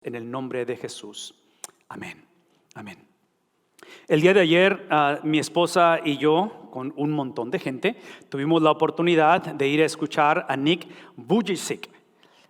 En el nombre de Jesús. Amén. Amén. El día de ayer, mi esposa y yo, con un montón de gente, tuvimos la oportunidad de ir a escuchar a Nick Vujicic.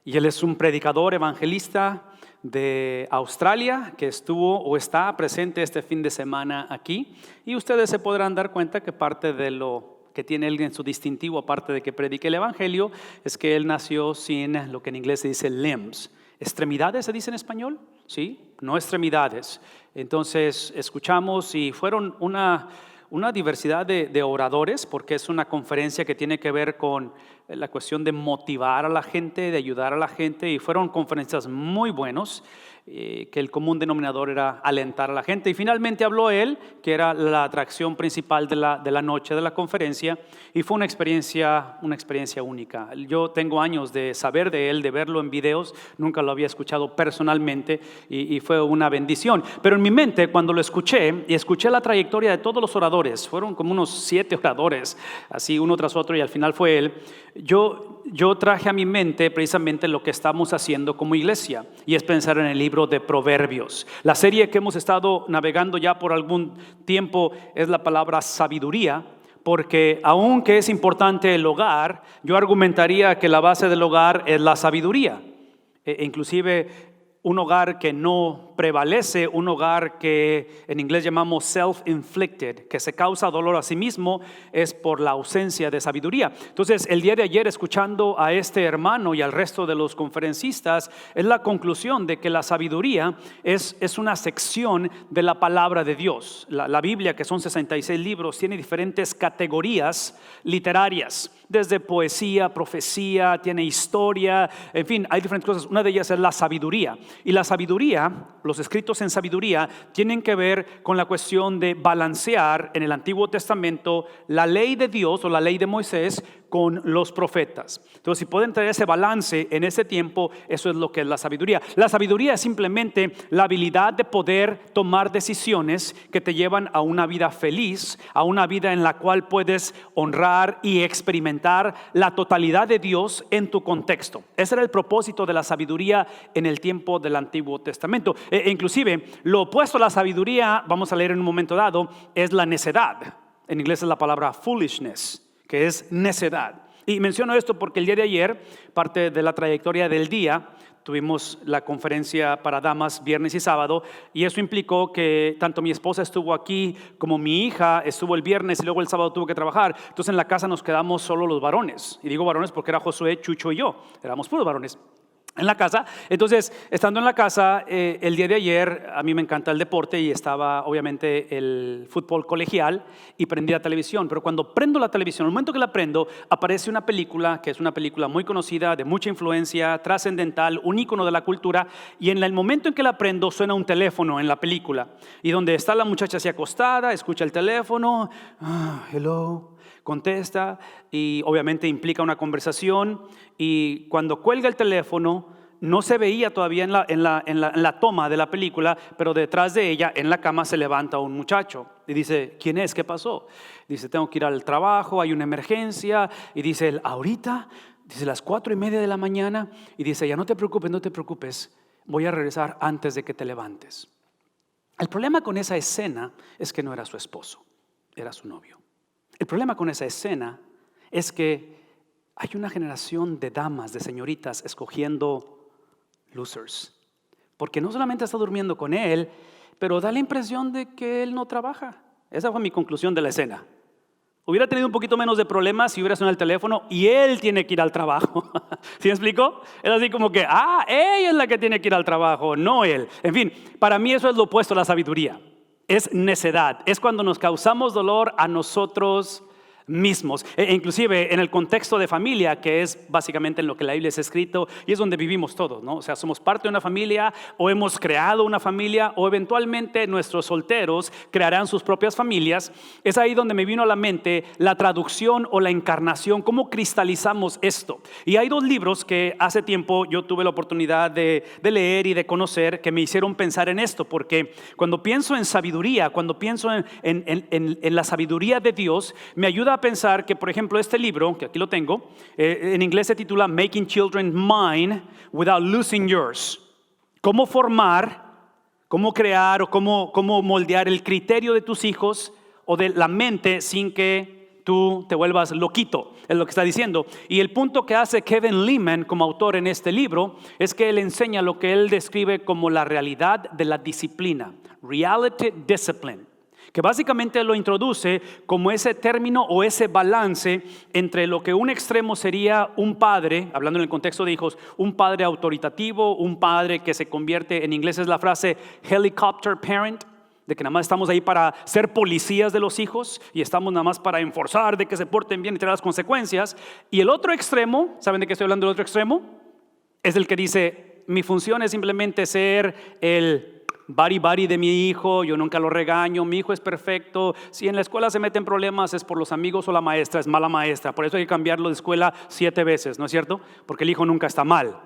Y él es un predicador evangelista de Australia que estuvo o está presente este fin de semana aquí. Y ustedes se podrán dar cuenta que parte de lo que tiene él en su distintivo, aparte de que predique el evangelio, es que él nació sin lo que en inglés se dice limbs. ¿Extremidades se dice en español? Sí, no extremidades. Entonces escuchamos y fueron una diversidad de oradores, porque es una conferencia que tiene que ver con la cuestión de motivar a la gente, de ayudar a la gente, y fueron conferencias muy buenos, que el común denominador era alentar a la gente. Y finalmente habló él, que era la atracción principal de la noche de la conferencia, y fue una experiencia única. Yo tengo años de saber de él, de verlo en videos, nunca lo había escuchado personalmente, y fue una bendición. Pero en mi mente, cuando lo escuché, y escuché la trayectoria de todos los oradores, fueron como unos 7 oradores, así uno tras otro, y al final fue él. Yo traje a mi mente precisamente lo que estamos haciendo como iglesia, y es pensar en el libro de Proverbios. La serie que hemos estado navegando ya por algún tiempo es la palabra sabiduría, porque aunque es importante el hogar, yo argumentaría que la base del hogar es la sabiduría. Inclusive un hogar que no prevalece, un hogar que en inglés llamamos self-inflicted, que se causa dolor a sí mismo, es por la ausencia de sabiduría. Entonces, el día de ayer, escuchando a este hermano y al resto de los conferencistas, es la conclusión de que la sabiduría es una sección de la palabra de Dios. La Biblia, que son 66 libros, tiene diferentes categorías literarias, desde poesía, profecía, tiene historia, en fin, hay diferentes cosas. Una de ellas es la sabiduría. Y la sabiduría, los escritos en sabiduría, tienen que ver con la cuestión de balancear en el Antiguo Testamento la ley de Dios o la ley de Moisés con los profetas. Entonces, si pueden traer ese balance en ese tiempo, eso es lo que es la sabiduría. La sabiduría es simplemente la habilidad de poder tomar decisiones que te llevan a una vida feliz, a una vida en la cual puedes honrar y experimentar la totalidad de Dios en tu contexto. Ese era el propósito de la sabiduría en el tiempo del Antiguo Testamento. Inclusive, lo opuesto a la sabiduría, vamos a leer en un momento dado, es la necedad. En inglés es la palabra foolishness, que es necedad. Y menciono esto porque el día de ayer, parte de la trayectoria del día, tuvimos la conferencia para damas viernes y sábado, y eso implicó que tanto mi esposa estuvo aquí como mi hija estuvo el viernes y luego el sábado tuvo que trabajar. Entonces en la casa nos quedamos solo los varones, y digo varones porque era Josué, Chucho y yo, éramos puros varones en la casa. Entonces, estando en la casa, el día de ayer, a mí me encanta el deporte y estaba obviamente el fútbol colegial, y prendí la televisión. Pero cuando prendo la televisión, al momento que la prendo, aparece una película que es una película muy conocida, de mucha influencia, trascendental, un ícono de la cultura, y en el momento en que la prendo suena un teléfono en la película, y donde está la muchacha así acostada, escucha el teléfono, hello, contesta, y obviamente implica una conversación, y cuando cuelga el teléfono no se veía todavía en la toma de la película, pero detrás de ella en la cama se levanta un muchacho y dice, ¿quién es? ¿Qué pasó? Dice, tengo que ir al trabajo, hay una emergencia. Y dice él, ¿ahorita? Dice, las 4:30 de la mañana. Y dice ella, no te preocupes, voy a regresar antes de que te levantes. El problema con esa escena es que no era su esposo, era su novio. El problema con esa escena es que hay una generación de damas, de señoritas escogiendo losers, porque no solamente está durmiendo con él, pero da la impresión de que él no trabaja. Esa fue mi conclusión de la escena. Hubiera tenido un poquito menos de problemas si hubiera sonado el teléfono y él tiene que ir al trabajo. ¿Sí me explico? Es así como que, ella es la que tiene que ir al trabajo, no él. En fin, para mí eso es lo opuesto a la sabiduría. Es necedad, es cuando nos causamos dolor a nosotros mismos, inclusive en el contexto de familia, que es básicamente en lo que la Biblia es escrito y es donde vivimos todos, ¿no? O sea, somos parte de una familia o hemos creado una familia o eventualmente nuestros solteros crearán sus propias familias. Es ahí donde me vino a la mente la traducción o la encarnación, cómo cristalizamos esto. Y hay 2 libros que hace tiempo yo tuve la oportunidad de leer y de conocer que me hicieron pensar en esto, porque cuando pienso en sabiduría, cuando pienso en la sabiduría de Dios, me ayuda a pensar que, por ejemplo, este libro, que aquí lo tengo, en inglés se titula Making Children Mine Without Losing Yours. cómo formar, cómo crear o cómo moldear el criterio de tus hijos o de la mente sin que tú te vuelvas loquito, es lo que está diciendo. Y el punto que hace Kevin Leman como autor en este libro es que él enseña lo que él describe como la realidad de la disciplina, reality discipline, que básicamente lo introduce como ese término o ese balance entre lo que un extremo sería un padre, hablando en el contexto de hijos, un padre autoritativo, un padre que se convierte, en inglés es la frase helicopter parent, de que nada más estamos ahí para ser policías de los hijos y estamos nada más para enforzar de que se porten bien y traer las consecuencias. Y el otro extremo, ¿saben de qué estoy hablando? El otro extremo es el que dice, mi función es simplemente ser el buddy de mi hijo, yo nunca lo regaño, mi hijo es perfecto, si en la escuela se meten problemas es por los amigos o la maestra es mala maestra, por eso hay que cambiarlo de escuela 7 veces, ¿no es cierto? Porque el hijo nunca está mal.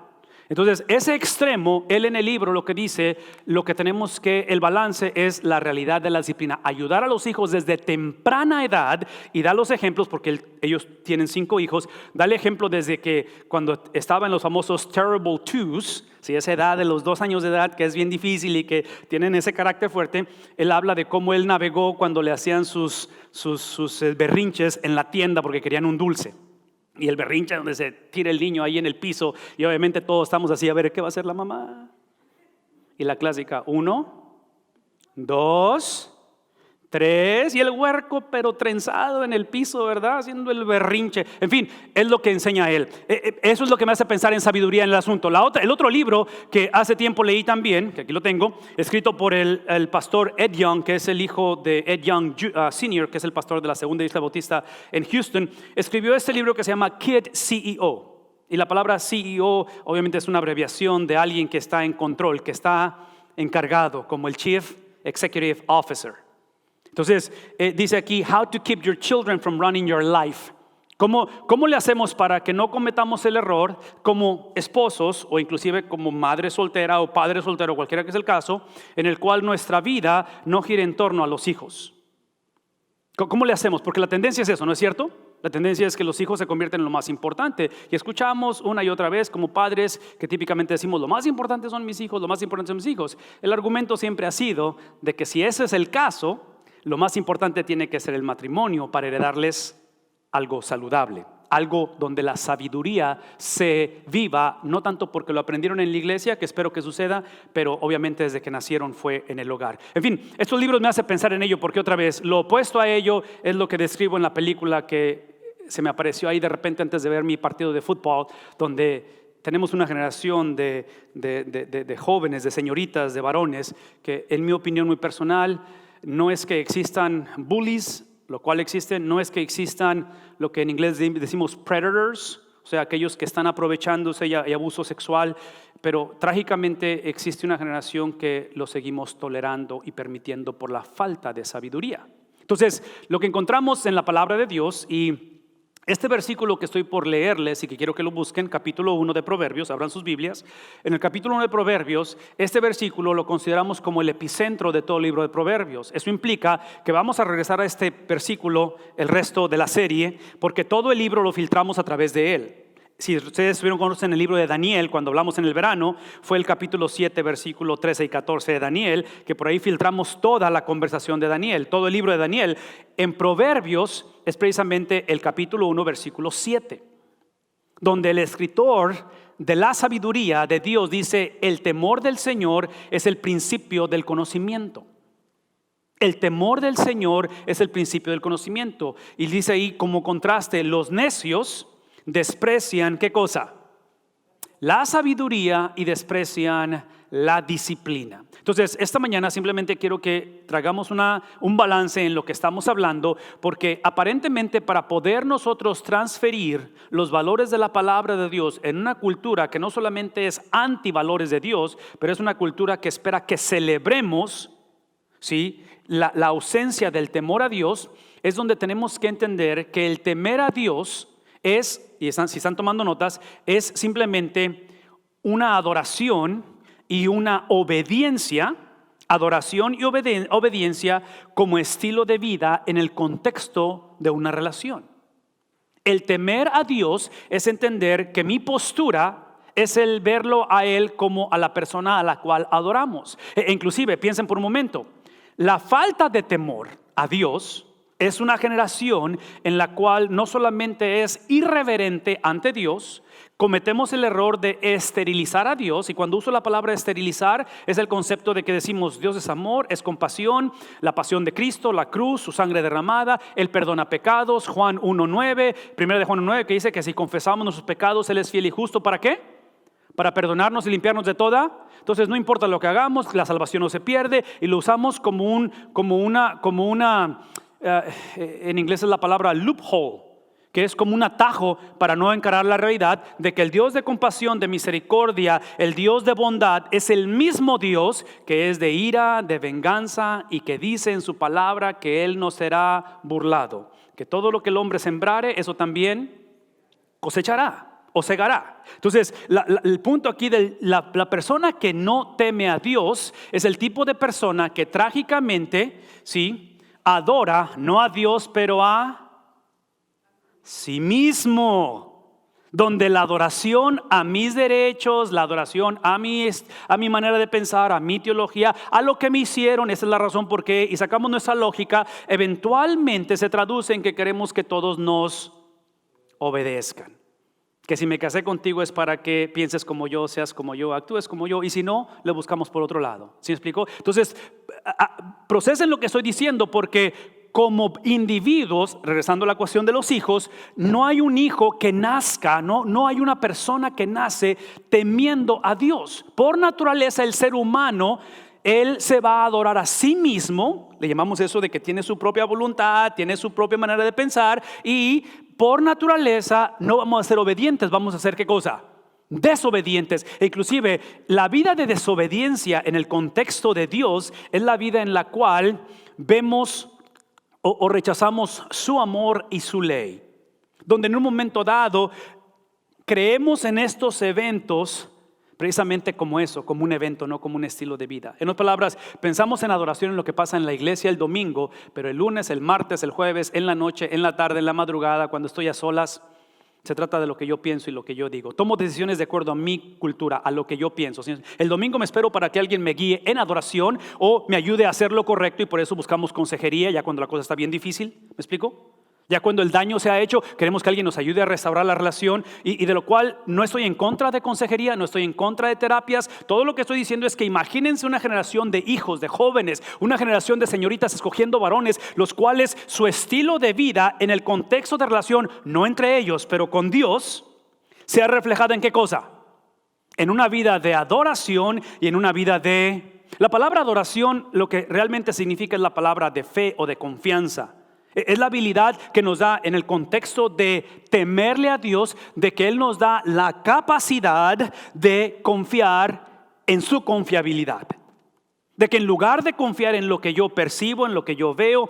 Entonces ese extremo, él en el libro lo que dice, lo que tenemos que, el balance es la realidad de la disciplina, ayudar a los hijos desde temprana edad y dar los ejemplos, porque ellos tienen 5 hijos, dale ejemplo desde que cuando estaban los famosos terrible twos, si esa edad de los 2 años de edad que es bien difícil y que tienen ese carácter fuerte, él habla de cómo él navegó cuando le hacían sus berrinches en la tienda porque querían un dulce. Y el berrinche donde se tira el niño ahí en el piso y obviamente todos estamos así a ver qué va a hacer la mamá. Y la clásica, 1, 2, 3 y el huerco pero trenzado en el piso, ¿verdad? Haciendo el berrinche. En fin, es lo que enseña él. Eso es lo que me hace pensar en sabiduría en el asunto. El otro libro que hace tiempo leí también, que aquí lo tengo, escrito por el pastor Ed Young, que es el hijo de Ed Young Sr., que es el pastor de la Segunda Iglesia Bautista en Houston, escribió este libro que se llama Kid CEO. Y la palabra CEO obviamente es una abreviación de alguien que está en control, que está encargado, como el Chief Executive Officer. Entonces, dice aquí, how to keep your children from running your life. ¿Cómo le hacemos para que no cometamos el error como esposos o inclusive como madre soltera o padre soltero, cualquiera que es el caso, en el cual nuestra vida no gire en torno a los hijos? ¿Cómo le hacemos? Porque la tendencia es eso, ¿no es cierto? La tendencia es que los hijos se convierten en lo más importante. Y escuchamos una y otra vez como padres que típicamente decimos, lo más importante son mis hijos, lo más importante son mis hijos. El argumento siempre ha sido de que si ese es el caso, lo más importante tiene que ser el matrimonio para heredarles algo saludable, algo donde la sabiduría se viva, no tanto porque lo aprendieron en la iglesia, que espero que suceda, pero obviamente desde que nacieron fue en el hogar. En fin, estos libros me hacen pensar en ello porque otra vez, lo opuesto a ello es lo que describo en la película que se me apareció ahí de repente antes de ver mi partido de fútbol, donde tenemos una generación de jóvenes, de señoritas, de varones, que en mi opinión muy personal, no es que existan bullies, lo cual existe, no es que existan lo que en inglés decimos predators, o sea, aquellos que están aprovechándose y abuso sexual, pero trágicamente existe una generación que lo seguimos tolerando y permitiendo por la falta de sabiduría. Entonces, lo que encontramos en la palabra de Dios y este versículo que estoy por leerles y que quiero que lo busquen, capítulo 1 de Proverbios, abran sus Biblias. En el capítulo 1 de Proverbios, este versículo lo consideramos como el epicentro de todo el libro de Proverbios. Eso implica que vamos a regresar a este versículo el resto de la serie, porque todo el libro lo filtramos a través de él. Si ustedes estuvieron con nosotros en el libro de Daniel, cuando hablamos en el verano, fue el capítulo 7, versículo 13 y 14 de Daniel, que por ahí filtramos toda la conversación de Daniel, todo el libro de Daniel. En Proverbios es precisamente el capítulo 1, versículo 7, donde el escritor de la sabiduría de Dios dice, el temor del Señor es el principio del conocimiento. El temor del Señor es el principio del conocimiento. Y dice ahí como contraste, los necios desprecian, ¿qué cosa? La sabiduría y desprecian la disciplina. Entonces, esta mañana simplemente quiero que tragamos un balance en lo que estamos hablando, porque aparentemente para poder nosotros transferir los valores de la palabra de Dios en una cultura que no solamente es antivalores de Dios, pero es una cultura que espera que celebremos, ¿sí?, la ausencia del temor a Dios, es donde tenemos que entender que el temer a Dios es, y si están tomando notas, es simplemente una adoración y una obediencia, adoración y obediencia como estilo de vida en el contexto de una relación. El temer a Dios es entender que mi postura es el verlo a Él como a la persona a la cual adoramos. Inclusive, piensen por un momento, la falta de temor a Dios es una generación en la cual no solamente es irreverente ante Dios, cometemos el error de esterilizar a Dios. Y cuando uso la palabra esterilizar, es el concepto de que decimos Dios es amor, es compasión, la pasión de Cristo, la cruz, su sangre derramada, Él perdona pecados. Juan 1:9, primera de Juan 1:9, que dice que si confesamos nuestros pecados, Él es fiel y justo. ¿Para qué? Para perdonarnos y limpiarnos de toda. Entonces no importa lo que hagamos, la salvación no se pierde, y lo usamos como una en inglés es la palabra loophole, que es como un atajo para no encarar la realidad de que el Dios de compasión, de misericordia, el Dios de bondad es el mismo Dios que es de ira, de venganza, y que dice en su palabra que Él no será burlado, que todo lo que el hombre sembrare, eso también cosechará o segará. Entonces el punto aquí de la persona que no teme a Dios es el tipo de persona que trágicamente, ¿sí?, adora no a Dios pero a sí mismo, donde la adoración a mis derechos, la adoración a mi manera de pensar, a mi teología, a lo que me hicieron, esa es la razón por qué, y sacamos nuestra lógica, eventualmente se traduce en que queremos que todos nos obedezcan. Que si me casé contigo es para que pienses como yo, seas como yo, actúes como yo, y si no, le buscamos por otro lado. ¿Sí me explico? Entonces, procesen lo que estoy diciendo, porque como individuos, regresando a la cuestión de los hijos, no hay un hijo que nazca, no hay una persona que nace temiendo a Dios. Por naturaleza, el ser humano, él se va a adorar a sí mismo. Le llamamos eso de que tiene su propia voluntad, tiene su propia manera de pensar, y por naturaleza no vamos a ser obedientes. Vamos a ser ¿qué cosa? Desobedientes. E inclusive la vida de desobediencia en el contexto de Dios es la vida en la cual vemos o rechazamos su amor y su ley, donde en un momento dado creemos en estos eventos precisamente como eso, como un evento, no como un estilo de vida. En otras palabras, pensamos en adoración en lo que pasa en la iglesia el domingo, pero el lunes, el martes, el jueves, en la noche, en la tarde, en la madrugada, cuando estoy a solas, se trata de lo que yo pienso y lo que yo digo. Tomo decisiones de acuerdo a mi cultura, a lo que yo pienso. El domingo me espero para que alguien me guíe en adoración o me ayude a hacer lo correcto, y por eso buscamos consejería ya cuando la cosa está bien difícil. ¿Me explico? Ya cuando el daño se ha hecho, queremos que alguien nos ayude a restaurar la relación, y de lo cual no estoy en contra de consejería, no estoy en contra de terapias. Todo lo que estoy diciendo es que imagínense una generación de hijos, de jóvenes, una generación de señoritas escogiendo varones, los cuales su estilo de vida en el contexto de relación, no entre ellos, pero con Dios, se ha reflejado en ¿qué cosa? En una vida de adoración y en una vida de... La palabra adoración lo que realmente significa es la palabra de fe o de confianza. Es la habilidad que nos da en el contexto de temerle a Dios, de que Él nos da la capacidad de confiar en su confiabilidad. De que en lugar de confiar en lo que yo percibo, en lo que yo veo,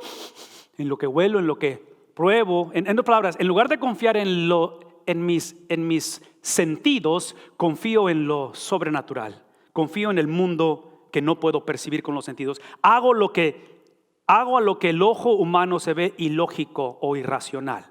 en lo que huelo, en lo que pruebo, en otras palabras, en lugar de confiar en mis sentidos, confío en lo sobrenatural. Confío en el mundo que no puedo percibir con los sentidos. Hago a lo que el ojo humano se ve ilógico o irracional.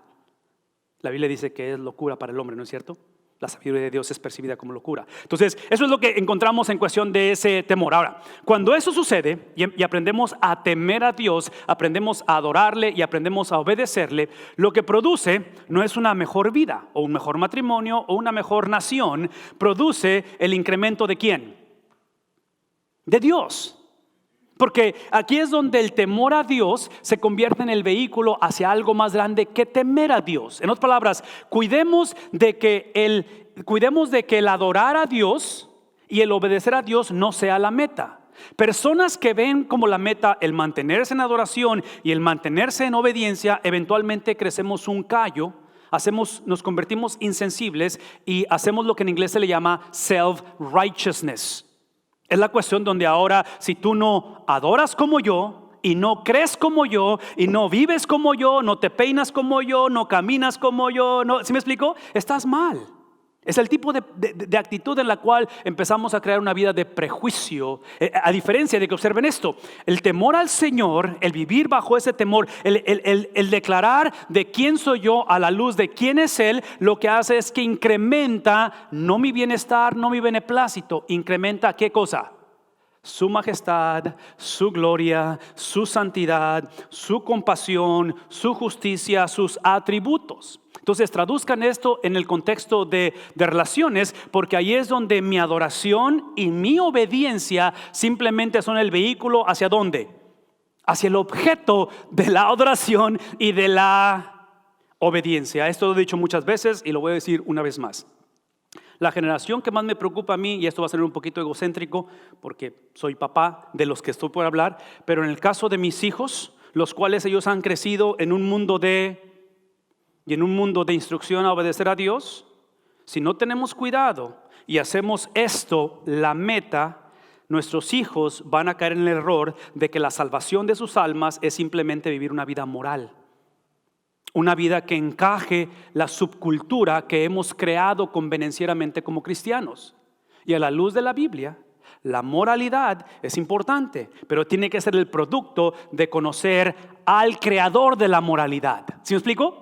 La Biblia dice que es locura para el hombre, ¿no es cierto? La sabiduría de Dios es percibida como locura. Entonces, eso es lo que encontramos en cuestión de ese temor. Ahora, cuando eso sucede y aprendemos a temer a Dios, aprendemos a adorarle y aprendemos a obedecerle, lo que produce no es una mejor vida o un mejor matrimonio o una mejor nación. Produce el incremento ¿de quién? De Dios. Porque aquí es donde el temor a Dios se convierte en el vehículo hacia algo más grande que temer a Dios. En otras palabras, cuidemos de que el adorar a Dios y el obedecer a Dios no sea la meta. Personas que ven como la meta el mantenerse en adoración y el mantenerse en obediencia, eventualmente crecemos un callo, nos convertimos insensibles y hacemos lo que en inglés se le llama self-righteousness. Es la cuestión donde ahora, si tú no adoras como yo, y no crees como yo, y no vives como yo, no te peinas como yo, no caminas como yo, ¿sí me explico? Estás mal. Es el tipo de actitud en la cual empezamos a crear una vida de prejuicio. A diferencia de que observen esto, el temor al Señor, el vivir bajo ese temor, el declarar de quién soy yo a la luz de quién es Él, lo que hace es que incrementa no mi bienestar, no mi beneplácito, incrementa ¿qué cosa? Su majestad, su gloria, su santidad, su compasión, su justicia, sus atributos. Entonces traduzcan esto en el contexto de relaciones, porque ahí es donde mi adoración y mi obediencia simplemente son el vehículo ¿hacia dónde? Hacia el objeto de la adoración y de la obediencia. Esto lo he dicho muchas veces y lo voy a decir una vez más. La generación que más me preocupa a mí, y esto va a ser un poquito egocéntrico porque soy papá de los que estoy por hablar, pero en el caso de mis hijos, los cuales ellos han crecido en un mundo de instrucción a obedecer a Dios, si no tenemos cuidado y hacemos esto la meta, nuestros hijos van a caer en el error de que la salvación de sus almas es simplemente vivir una vida moral. Una vida que encaje la subcultura que hemos creado convenencieramente como cristianos. Y a la luz de la Biblia, la moralidad es importante, pero tiene que ser el producto de conocer al creador de la moralidad. ¿Sí me explico?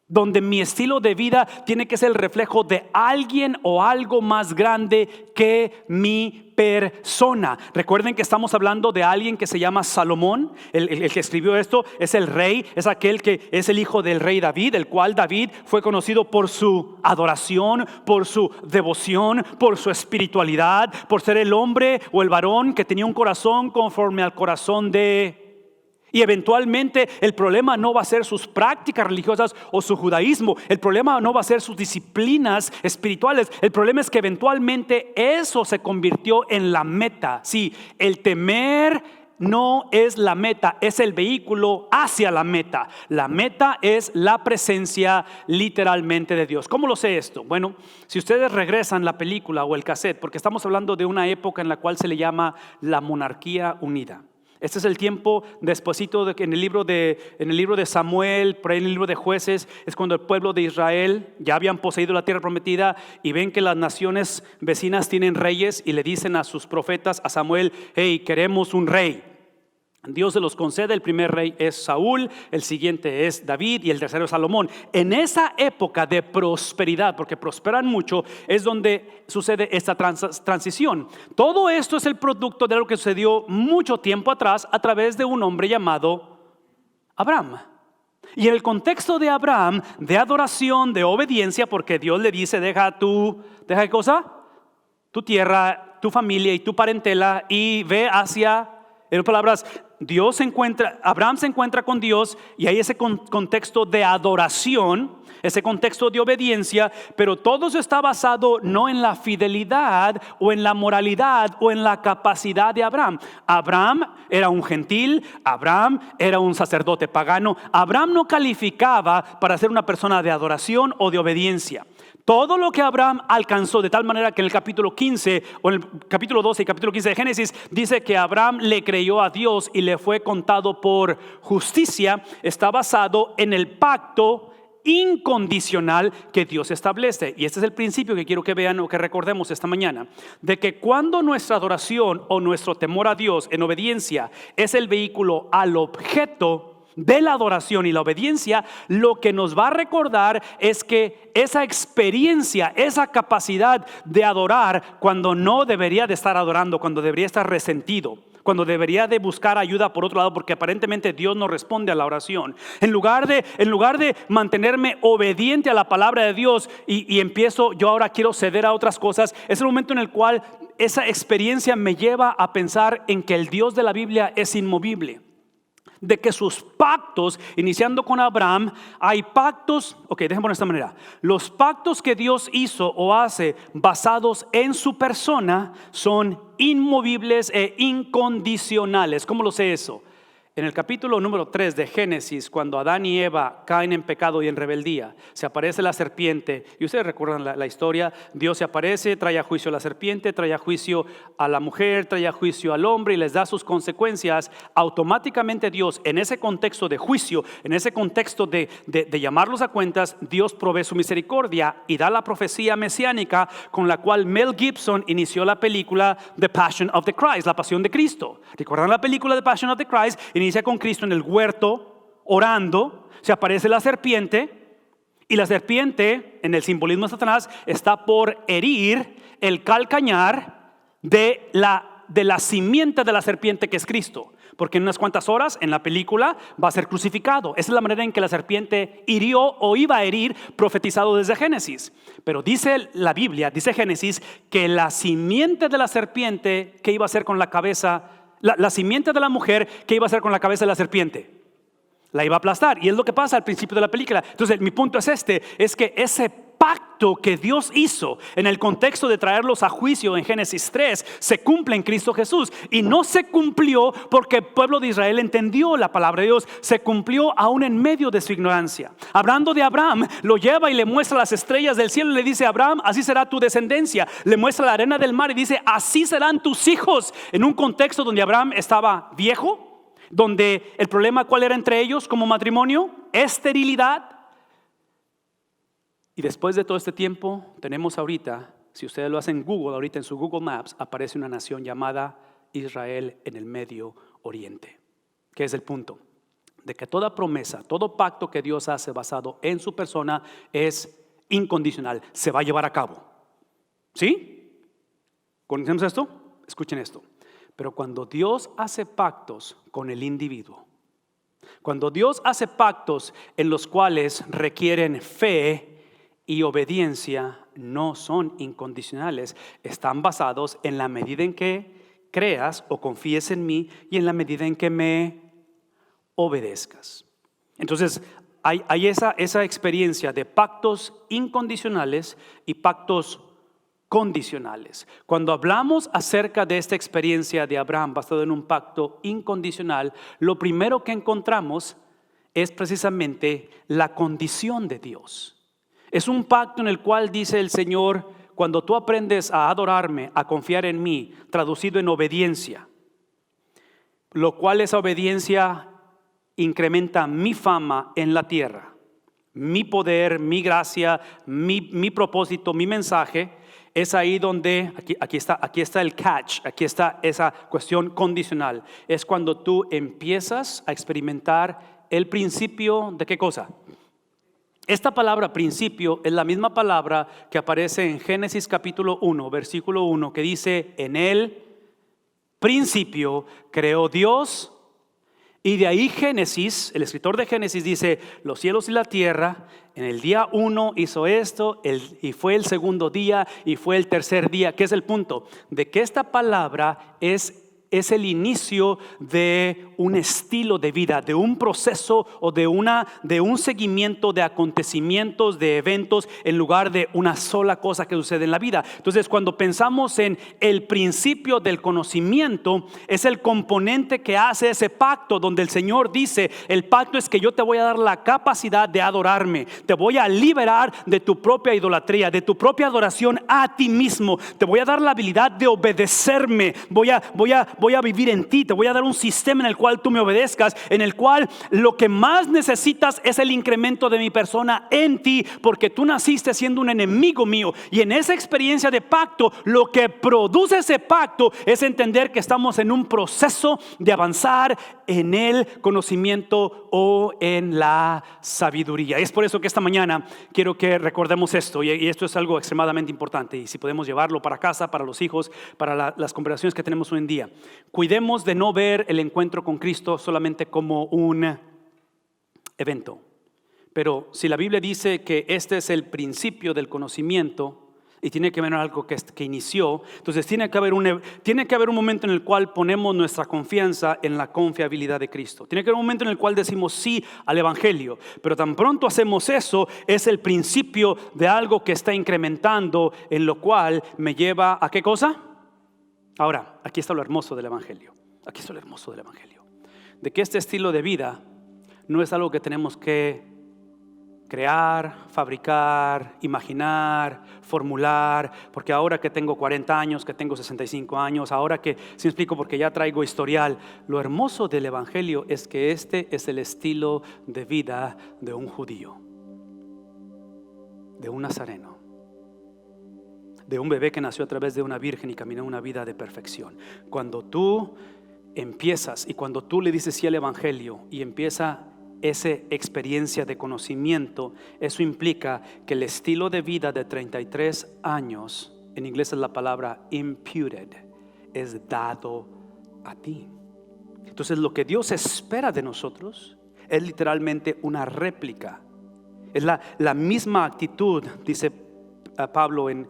Donde mi estilo de vida tiene que ser el reflejo de alguien o algo más grande que mi persona. Recuerden que estamos hablando de alguien que se llama Salomón. El que escribió esto es el rey, es aquel que es el hijo del rey David, el cual David fue conocido por su adoración, por su devoción, por su espiritualidad, por ser el hombre o el varón que tenía un corazón conforme al corazón de... Y eventualmente el problema no va a ser sus prácticas religiosas o su judaísmo. El problema no va a ser sus disciplinas espirituales. El problema es que eventualmente eso se convirtió en la meta. Sí, el temer no es la meta, es el vehículo hacia la meta. La meta es la presencia literalmente de Dios. ¿Cómo lo sé esto? Bueno, si ustedes regresan la película o el cassette, porque estamos hablando de una época en la cual se le llama la monarquía unida. Este es el tiempo despuesito de que en el libro de Samuel, por ahí en el libro de Jueces, es cuando el pueblo de Israel ya habían poseído la tierra prometida y ven que las naciones vecinas tienen reyes y le dicen a sus profetas, a Samuel, hey, queremos un rey. Dios se los concede, el primer rey es Saúl, el siguiente es David y el tercero es Salomón. En esa época de prosperidad, porque prosperan mucho, es donde sucede esta transición. Todo esto es el producto de lo que sucedió mucho tiempo atrás a través de un hombre llamado Abraham. Y en el contexto de Abraham, de adoración, de obediencia, porque Dios le dice, deja ¿qué cosa? Tu tierra, tu familia y tu parentela y ve hacia, en palabras, Abraham se encuentra con Dios y hay ese contexto de adoración, ese contexto de obediencia, pero todo eso está basado no en la fidelidad o en la moralidad o en la capacidad de Abraham. Abraham era un gentil, Abraham era un sacerdote pagano, Abraham no calificaba para ser una persona de adoración o de obediencia. Todo lo que Abraham alcanzó, de tal manera que en el capítulo 15 o en el capítulo 12 y capítulo 15 de Génesis dice que Abraham le creyó a Dios y le fue contado por justicia, está basado en el pacto incondicional que Dios establece. Y este es el principio que quiero que vean o que recordemos esta mañana, de que cuando nuestra adoración o nuestro temor a Dios en obediencia es el vehículo al objeto de la adoración y la obediencia, lo que nos va a recordar es que esa experiencia, esa capacidad de adorar cuando no debería de estar adorando, cuando debería estar resentido, cuando debería de buscar ayuda por otro lado, porque aparentemente Dios no responde a la oración. En lugar de mantenerme obediente a la palabra de Dios y empiezo, yo ahora quiero ceder a otras cosas, es el momento en el cual esa experiencia me lleva a pensar en que el Dios de la Biblia es inmovible. De que sus pactos, iniciando con Abraham, hay pactos, déjenme poner de esta manera. Los pactos que Dios hizo o hace basados en su persona son inmovibles e incondicionales. ¿Cómo lo sé eso? En el capítulo número 3 de Génesis, cuando Adán y Eva caen en pecado y en rebeldía, se aparece la serpiente. Y ustedes recuerdan la historia. Dios se aparece, trae a juicio a la serpiente, trae a juicio a la mujer, trae a juicio al hombre y les da sus consecuencias. Automáticamente Dios, en ese contexto de juicio, en ese contexto de llamarlos a cuentas, Dios provee su misericordia y da la profecía mesiánica con la cual Mel Gibson inició la película The Passion of the Christ, la pasión de Cristo. ¿Recuerdan la película The Passion of the Christ? Inicia con Cristo en el huerto orando, se aparece la serpiente y la serpiente, en el simbolismo de Satanás, está por herir el calcañar de la simiente de la serpiente, que es Cristo, porque en unas cuantas horas en la película va a ser crucificado. Esa es la manera en que la serpiente hirió o iba a herir, profetizado desde Génesis. Pero dice la Biblia, dice Génesis, que la simiente de la serpiente, ¿qué iba a hacer con la cabeza? La simiente de la mujer, ¿qué iba a hacer con la cabeza de la serpiente? La iba a aplastar. Y es lo que pasa al principio de la película. Entonces mi punto es que ese pacto que Dios hizo en el contexto de traerlos a juicio en Génesis 3 se cumple en Cristo Jesús. Y no se cumplió porque el pueblo de Israel entendió la palabra de Dios. Se cumplió aún en medio de su ignorancia. Hablando de Abraham, lo lleva y le muestra las estrellas del cielo y le dice: Abraham, así será tu descendencia. Le muestra la arena del mar y dice: así serán tus hijos. En un contexto donde Abraham estaba viejo, donde el problema, ¿cuál era entre ellos como matrimonio? Esterilidad. Y después de todo este tiempo tenemos ahorita, si ustedes lo hacen en Google, ahorita en su Google Maps aparece una nación llamada Israel en el Medio Oriente. ¿Qué es el punto? De que toda promesa, todo pacto que Dios hace basado en su persona es incondicional, se va a llevar a cabo. ¿Sí? ¿Conocemos esto? Escuchen esto. Pero cuando Dios hace pactos con el individuo, cuando Dios hace pactos en los cuales requieren fe y obediencia, no son incondicionales, están basados en la medida en que creas o confíes en mí y en la medida en que me obedezcas. Entonces hay esa experiencia de pactos incondicionales y pactos condicionales. Cuando hablamos acerca de esta experiencia de Abraham basado en un pacto incondicional, lo primero que encontramos es precisamente la condición de Dios. Es un pacto en el cual dice el Señor: cuando tú aprendes a adorarme, a confiar en mí, traducido en obediencia, lo cual esa obediencia incrementa mi fama en la tierra, mi poder, mi gracia, mi propósito, mi mensaje. Es ahí donde, aquí está el catch, aquí está esa cuestión condicional. Es cuando tú empiezas a experimentar el principio de ¿qué cosa? Esta palabra principio es la misma palabra que aparece en Génesis capítulo 1, versículo 1, que dice: en el principio creó Dios. Y de ahí Génesis, el escritor de Génesis dice: los cielos y la tierra, en el día 1 hizo esto, y fue el segundo día, y fue el tercer día. ¿Qué es el punto? De que esta palabra es el inicio de un estilo de vida, de un proceso o de un seguimiento de acontecimientos, de eventos, en lugar de una sola cosa que sucede en la vida. Entonces, cuando pensamos en el principio del conocimiento, es el componente que hace ese pacto, donde el Señor dice: el pacto es que yo te voy a dar la capacidad de adorarme, te voy a liberar de tu propia idolatría, de tu propia adoración a ti mismo, te voy a dar la habilidad de obedecerme, voy a vivir en ti, te voy a dar un sistema en el cual tú me obedezcas, en el cual lo que más necesitas es el incremento de mi persona en ti, porque tú naciste siendo un enemigo mío. Y en esa experiencia de pacto, lo que produce ese pacto es entender que estamos en un proceso de avanzar en el conocimiento o en la sabiduría. Es por eso que esta mañana quiero que recordemos esto, y esto es algo extremadamente importante, y si podemos llevarlo para casa, para los hijos, para las conversaciones que tenemos hoy en día. Cuidemos de no ver el encuentro con Cristo solamente como un evento. Pero si la Biblia dice que este es el principio del conocimiento y tiene que ver algo que inició, entonces tiene que haber un momento en el cual ponemos nuestra confianza en la confiabilidad de Cristo. Tiene que haber un momento en el cual decimos sí al Evangelio. Pero tan pronto hacemos eso, es el principio de algo que está incrementando, en lo cual me lleva ¿a qué cosa? Ahora, aquí está lo hermoso del Evangelio. Aquí está lo hermoso del Evangelio. de que este estilo de vida no es algo que tenemos que crear, fabricar, imaginar, formular, porque ahora que tengo 40 años, que tengo 65 años, ahora que, si me explico, porque ya traigo historial. Lo hermoso del Evangelio es que este es el estilo de vida de un judío, de un nazareno, de un bebé que nació a través de una virgen y caminó una vida de perfección. Cuando tú empiezas y cuando tú le dices sí al Evangelio y empieza esa experiencia de conocimiento, eso implica que el estilo de vida de 33 años, en inglés es la palabra imputed, es dado a ti. Entonces lo que Dios espera de nosotros es literalmente una réplica. Es la misma actitud, dice Pablo en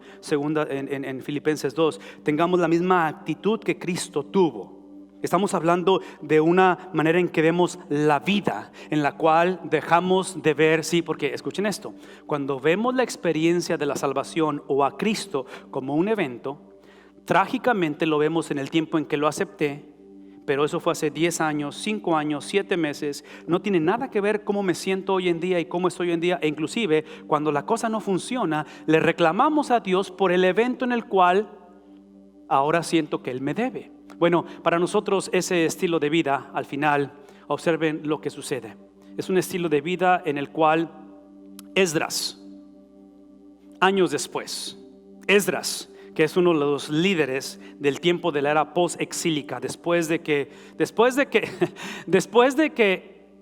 Filipenses 2, tengamos la misma actitud que Cristo tuvo. Estamos hablando de una manera en que vemos la vida, en la cual dejamos de ver, sí, porque escuchen esto, cuando vemos la experiencia de la salvación o a Cristo como un evento, trágicamente lo vemos en el tiempo en que lo acepté, pero eso fue hace 10 años, 5 años, 7 meses, no tiene nada que ver cómo me siento hoy en día y cómo estoy hoy en día, e inclusive cuando la cosa no funciona, le reclamamos a Dios por el evento en el cual ahora siento que Él me debe. Bueno, para nosotros ese estilo de vida, al final, observen lo que sucede. Es un estilo de vida en el cual Esdras, años después, Esdras, que es uno de los líderes del tiempo de la era post-exílica, después de que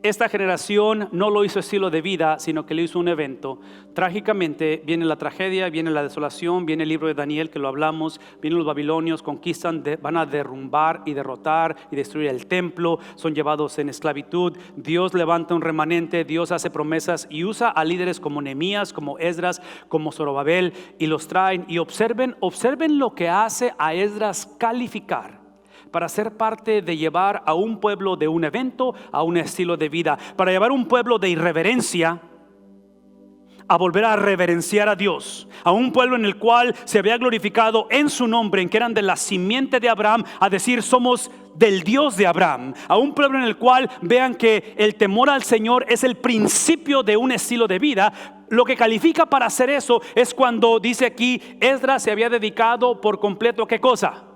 esta generación no lo hizo estilo de vida, sino que lo hizo un evento. Trágicamente viene la tragedia, viene la desolación, viene el libro de Daniel que lo hablamos, vienen los babilonios, conquistan, van a derrumbar y derrotar y destruir el templo, son llevados en esclavitud. Dios levanta un remanente, Dios hace promesas y usa a líderes como Nehemías, como Esdras, como Zorobabel, y los traen. Y observen lo que hace a Esdras calificar para ser parte de llevar a un pueblo de un evento a un estilo de vida, para llevar un pueblo de irreverencia a volver a reverenciar a Dios, a un pueblo en el cual se había glorificado en su nombre, en que eran de la simiente de Abraham, a decir somos del Dios de Abraham, a un pueblo en el cual vean que el temor al Señor es el principio de un estilo de vida. Lo que califica para hacer eso es cuando dice aquí, Esdras se había dedicado por completo ¿a qué cosa?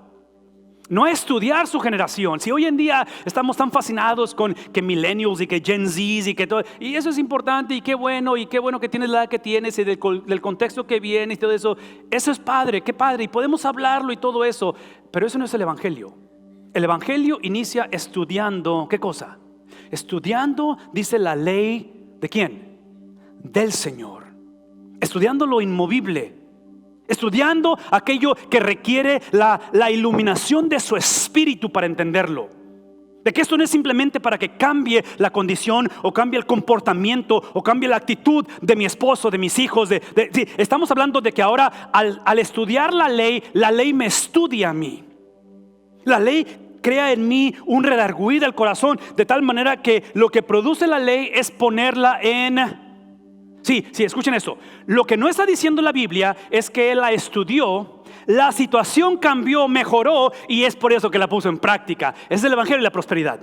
No a estudiar su generación. Si hoy en día estamos tan fascinados con que millennials y que Gen Zs y que todo, y eso es importante y qué bueno que tienes la edad que tienes y del contexto que viene y todo eso, eso es padre, qué padre, y podemos hablarlo y todo eso, pero eso no es el Evangelio. El Evangelio inicia estudiando, ¿qué cosa? Estudiando, dice la ley, ¿de quién? Del Señor. Estudiando lo inmovible. Estudiando aquello que requiere la iluminación de su espíritu para entenderlo. De que esto no es simplemente para que cambie la condición o cambie el comportamiento o cambie la actitud de mi esposo, de mis hijos. Sí, estamos hablando de que ahora al estudiar la ley me estudia a mí. La ley crea en mí un redarguir del corazón, de tal manera que lo que produce la ley es ponerla en... Sí, escuchen esto. Lo que no está diciendo la Biblia es que él la estudió, la situación cambió, mejoró y es por eso que la puso en práctica. Es el Evangelio de la prosperidad.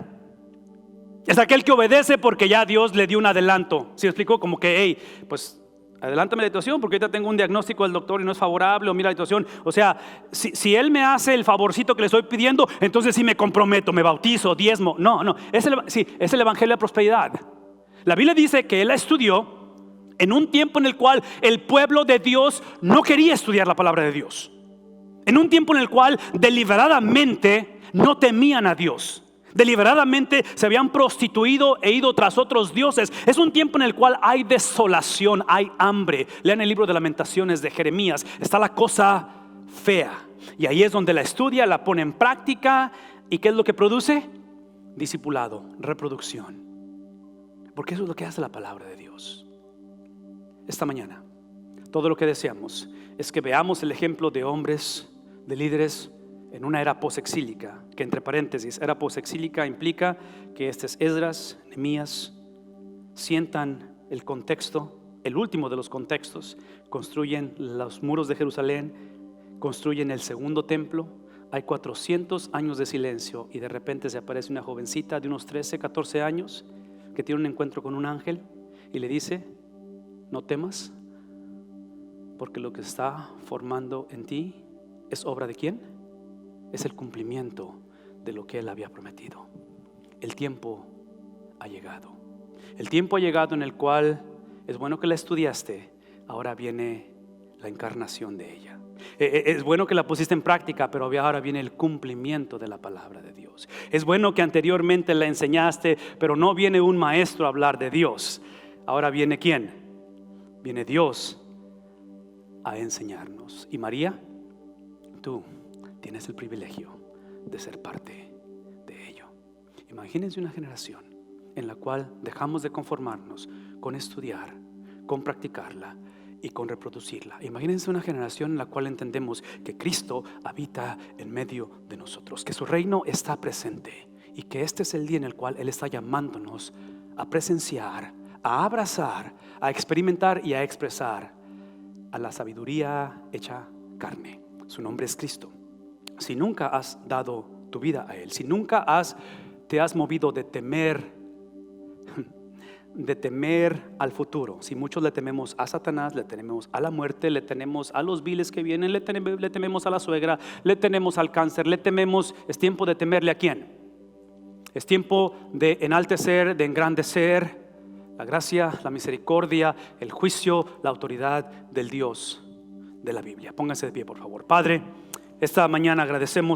Es aquel que obedece porque ya Dios le dio un adelanto. ¿Sí explicó? Como que, hey, pues adelántame la situación porque ahorita tengo un diagnóstico del doctor y no es favorable, o mira la situación. O sea, si él me hace el favorcito que le estoy pidiendo, entonces sí me comprometo, me bautizo, diezmo. No, es el Evangelio de la prosperidad. La Biblia dice que él la estudió en un tiempo en el cual el pueblo de Dios no quería estudiar la palabra de Dios. En un tiempo en el cual deliberadamente no temían a Dios. Deliberadamente se habían prostituido e ido tras otros dioses. Es un tiempo en el cual hay desolación, hay hambre. Lean el libro de Lamentaciones de Jeremías. Está la cosa fea. Y ahí es donde la estudia, la pone en práctica. ¿Y qué es lo que produce? Discipulado, reproducción. Porque eso es lo que hace la palabra de Dios. Esta mañana, todo lo que deseamos es que veamos el ejemplo de hombres, de líderes en una era posexílica, que entre paréntesis, era posexílica implica que este es Esdras, Nehemías, sientan el contexto, el último de los contextos, construyen los muros de Jerusalén, construyen el segundo templo, hay 400 años de silencio y de repente se aparece una jovencita de unos 13, 14 años que tiene un encuentro con un ángel y le dice: no temas, porque lo que está formando en ti es obra de ¿quién? Es el cumplimiento de lo que Él había prometido. El tiempo ha llegado. El tiempo ha llegado en el cual es bueno que la estudiaste, ahora viene la encarnación de ella. Es bueno que la pusiste en práctica, pero ahora viene el cumplimiento de la palabra de Dios. Es bueno que anteriormente la enseñaste, pero no viene un maestro a hablar de Dios. Ahora viene ¿quién? Viene Dios a enseñarnos. Y María, tú tienes el privilegio de ser parte de ello. Imagínense una generación en la cual dejamos de conformarnos con estudiar, con practicarla y con reproducirla. Imagínense una generación en la cual entendemos que Cristo habita en medio de nosotros, que su reino está presente y que este es el día en el cual Él está llamándonos a presenciar, a abrazar, a experimentar y a expresar a la sabiduría hecha carne. Su nombre es Cristo. Si nunca has dado tu vida a Él, si nunca te has movido de temer al futuro, si muchos le tememos a Satanás, le tememos a la muerte, le tememos a los viles que vienen, le tememos a la suegra, le tememos al cáncer, le tememos, es tiempo de temerle ¿a quién? Es tiempo de enaltecer, de engrandecer la gracia, la misericordia, el juicio, la autoridad del Dios de la Biblia. Pónganse de pie, por favor. Padre, esta mañana agradecemos